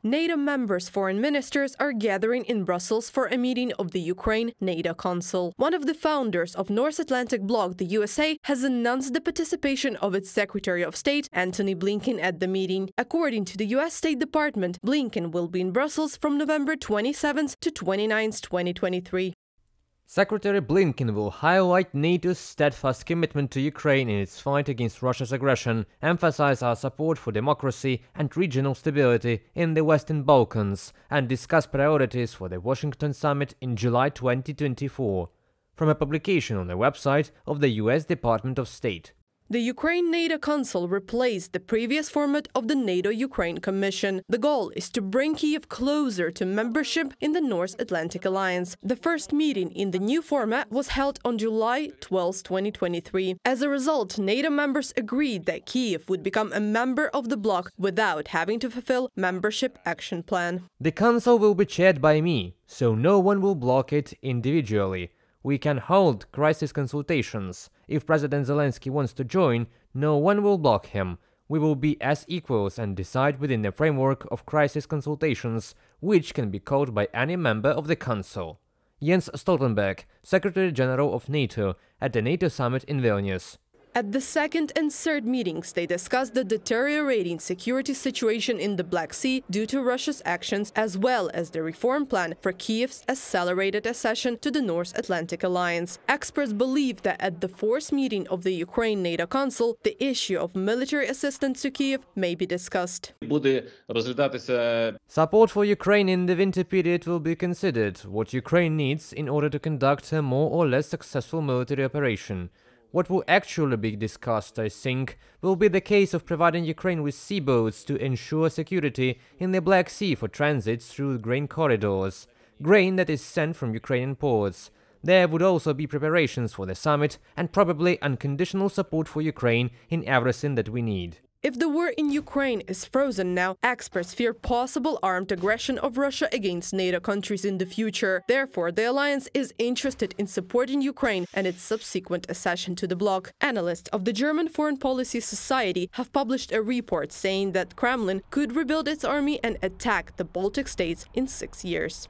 NATO members' foreign ministers are gathering in Brussels for a meeting of the Ukraine-NATO Council. One of the founders of North Atlantic Bloc, the USA, has announced the participation of its Secretary of State, Antony Blinken, at the meeting. According to the US State Department, Blinken will be in Brussels from November 27th to 29th, 2023. Secretary Blinken will highlight NATO's steadfast commitment to Ukraine in its fight against Russia's aggression, emphasize our support for democracy and regional stability in the Western Balkans, and discuss priorities for the Washington summit in July 2024, from a publication on the website of the US Department of State. The Ukraine-NATO Council replaced the previous format of the NATO-Ukraine Commission. The goal is to bring Kyiv closer to membership in the North Atlantic Alliance. The first meeting in the new format was held on July 12, 2023. As a result, NATO members agreed that Kyiv would become a member of the bloc without having to fulfill membership action plan. The Council will be chaired by me, so no one will block it individually. We can hold crisis consultations. If President Zelensky wants to join, no one will block him. We will be as equals and decide within the framework of crisis consultations, which can be called by any member of the Council. Jens Stoltenberg, Secretary General of NATO, at the NATO summit in Vilnius. At the second and third meetings, they discussed the deteriorating security situation in the Black Sea due to Russia's actions, as well as the reform plan for Kyiv's accelerated accession to the North Atlantic Alliance. Experts believe that at the fourth meeting of the Ukraine-NATO Council, the issue of military assistance to Kyiv may be discussed. Support for Ukraine in the winter period will be considered, what Ukraine needs in order to conduct a more or less successful military operation. What will actually be discussed, I think, will be the case of providing Ukraine with sea boats to ensure security in the Black Sea for transits through grain corridors, grain that is sent from Ukrainian ports. There would also be preparations for the summit and probably unconditional support for Ukraine in everything that we need. If the war in Ukraine is frozen now, experts fear possible armed aggression of Russia against NATO countries in the future. Therefore, the alliance is interested in supporting Ukraine and its subsequent accession to the bloc. Analysts of the German Foreign Policy Society have published a report saying that Kremlin could rebuild its army and attack the Baltic states in 6 years.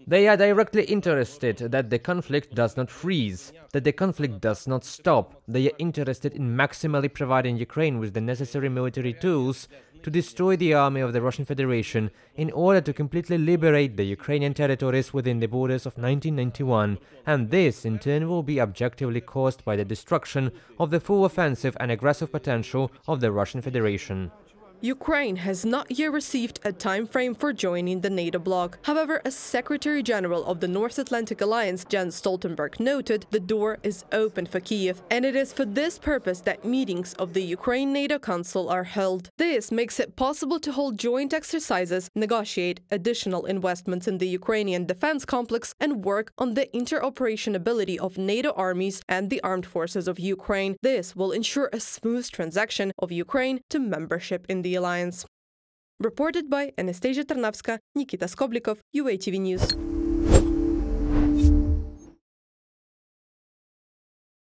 They are directly interested that the conflict does not freeze, that the conflict does not stop. They are interested in maximally providing Ukraine with the necessary military tools to destroy the army of the Russian Federation in order to completely liberate the Ukrainian territories within the borders of 1991, and this in turn will be objectively caused by the destruction of the full offensive and aggressive potential of the Russian Federation. Ukraine has not yet received a time frame for joining the NATO bloc. However, as Secretary General of the North Atlantic Alliance, Jens Stoltenberg, noted, the door is open for Kyiv, and it is for this purpose that meetings of the Ukraine-NATO Council are held. This makes it possible to hold joint exercises, negotiate additional investments in the Ukrainian defense complex, and work on the interoperability of NATO armies and the armed forces of Ukraine. This will ensure a smooth transition of Ukraine to membership in the alliance. Reported by Anastasia Tarnavska, Nikita Skoblikov, UATV News.